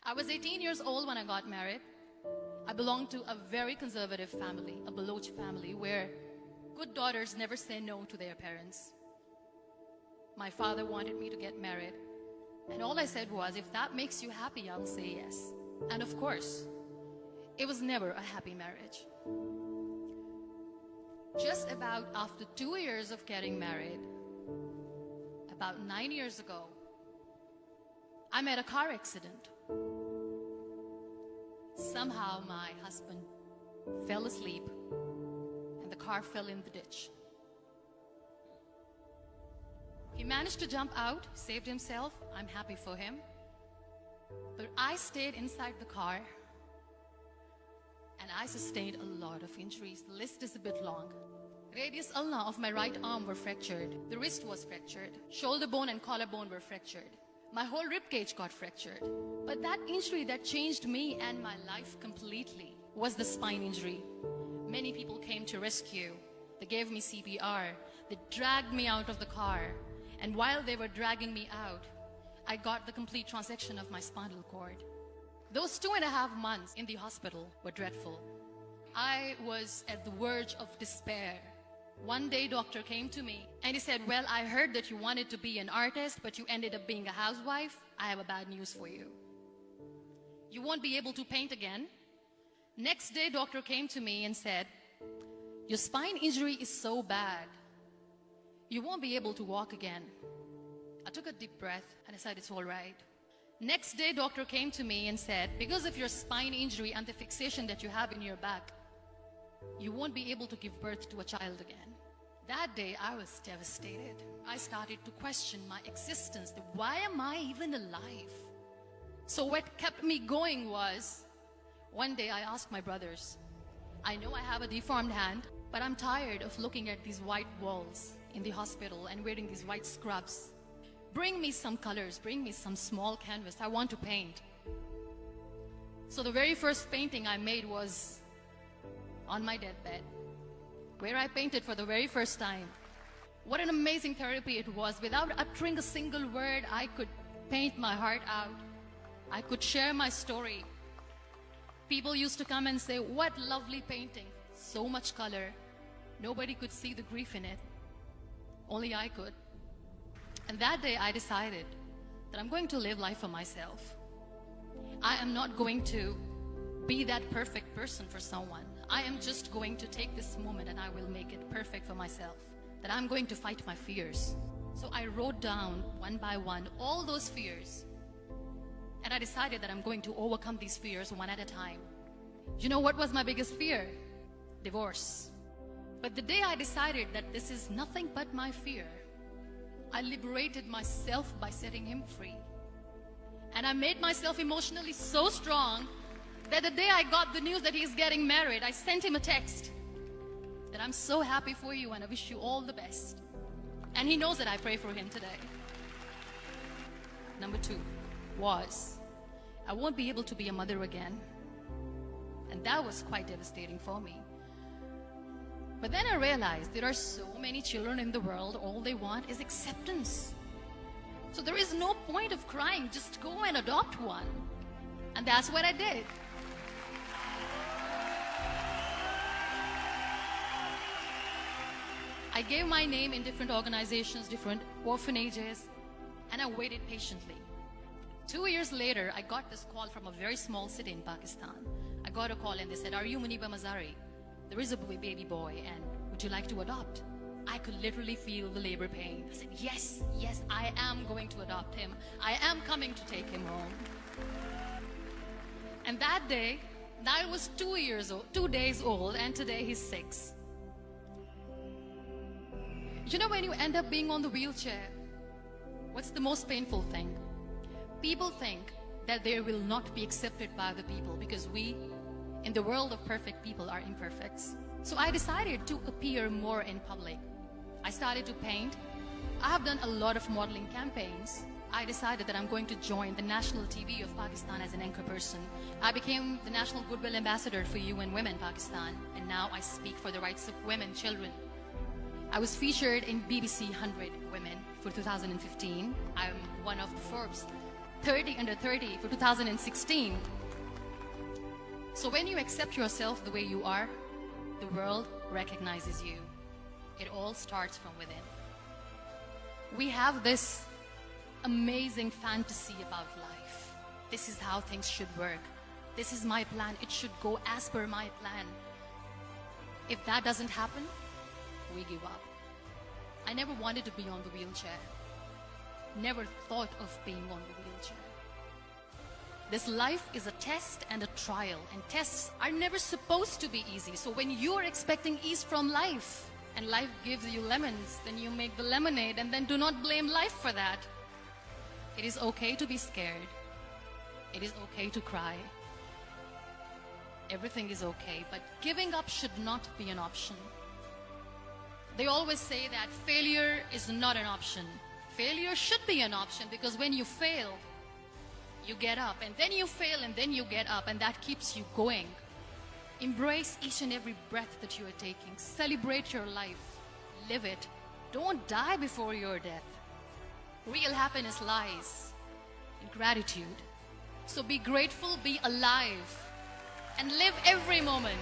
I was 18 years old when I got married. I belonged to a very conservative family, a Baloch family, where good daughters never say no to their parents. My father wanted me to get married, and all I said was, if that makes you happy, I'll say yes. And of course, it was never a happy marriage. Just about after 2 years of getting married, about 9 years ago, I met a car accident. Somehow my husband fell asleep and the car fell in the ditch. He managed to jump out, saved himself. I'm happy for him. But I stayed inside the car and I sustained a lot of injuries. The list is a bit long. Radius ulna of my right arm were fractured. The wrist was fractured. Shoulder bone and collarbone were fractured. My whole rib cage got fractured. But that injury that changed me and my life completely was the spine injury. Many people came to rescue. They gave me CPR. They dragged me out of the car. And while they were dragging me out, I got the complete transection of my spinal cord. Those 2.5 months in the hospital were dreadful. I was at the verge of despair. One day, doctor came to me and he said, well, I heard that you wanted to be an artist, but you ended up being a housewife. I have a bad news for you. You won't be able to paint again. Next day, doctor came to me and said, your spine injury is so bad, you won't be able to walk again. I took a deep breath and I said, it's all right. Next day, doctor came to me and said, because of your spine injury and the fixation that you have in your back, you won't be able to give birth to a child again. That day, I was devastated. I started to question my existence. Why am I even alive? So what kept me going was, one day I asked my brothers, I know I have a deformed hand, but I'm tired of looking at these white walls in the hospital and wearing these white scrubs. Bring me some colors, bring me some small canvas. I want to paint. So the very first painting I made was on my deathbed, where I painted for the very first time. What an amazing therapy it was. Without uttering a single word, I could paint my heart out. I could share my story. People used to come and say, what lovely painting. So much color. Nobody could see the grief in it. Only I could. And that day I decided that I'm going to live life for myself. I am not going to be that perfect person for someone. I am just going to take this moment and I will make it perfect for myself. That I'm going to fight my fears. So I wrote down one by one all those fears. And I decided that I'm going to overcome these fears one at a time. You know what was my biggest fear? Divorce. But the day I decided that this is nothing but my fear, I liberated myself by setting him free. And I made myself emotionally so strong that the day I got the news that he's getting married, I sent him a text that I'm so happy for you and I wish you all the best. And he knows that I pray for him today. Number 2 was, I won't be able to be a mother again. And that was quite devastating for me. But then I realized there are so many children in the world, all they want is acceptance. So there is no point of crying, just go and adopt one. And that's what I did. I gave my name in different organizations, different orphanages, and I waited patiently. 2 years later, I got this call from a very small city in Pakistan. I got a call and they said, are you Muniba Mazari? There is a baby boy and would you like to adopt? I could literally feel the labor pain. I said, yes, yes, I am going to adopt him. I am coming to take him home. And that day, Niall was 2 days old, and today he's 6. You know, when you end up being on the wheelchair, what's the most painful thing? People think that they will not be accepted by the people because we, in the world of perfect people, are imperfects. So I decided to appear more in public. I started to paint. I have done a lot of modeling campaigns. I decided that I'm going to join the national TV of Pakistan as an anchor person. I became the National Goodwill Ambassador for UN Women Pakistan, and now I speak for the rights of women, children. I was featured in BBC 100 Women for 2015. I'm one of the Forbes 30 under 30 for 2016. So when you accept yourself the way you are, the world recognizes you. It all starts from within. We have this amazing fantasy about life. This is how things should work. This is my plan. It should go as per my plan. If that doesn't happen, we give up. I never wanted to be on the wheelchair. Never thought of being on the wheelchair. This life is a test and a trial, and tests are never supposed to be easy. So when you're expecting ease from life, and life gives you lemons, then you make the lemonade, and then do not blame life for that. It is okay to be scared. It is okay to cry. Everything is okay, but giving up should not be an option. They always say that failure is not an option. Failure should be an option, because when you fail, you get up, and then you fail, and then you get up, and that keeps you going. Embrace each and every breath that you are taking. Celebrate your life. Live it. Don't die before your death. Real happiness lies in gratitude. So be grateful, be alive, and live every moment.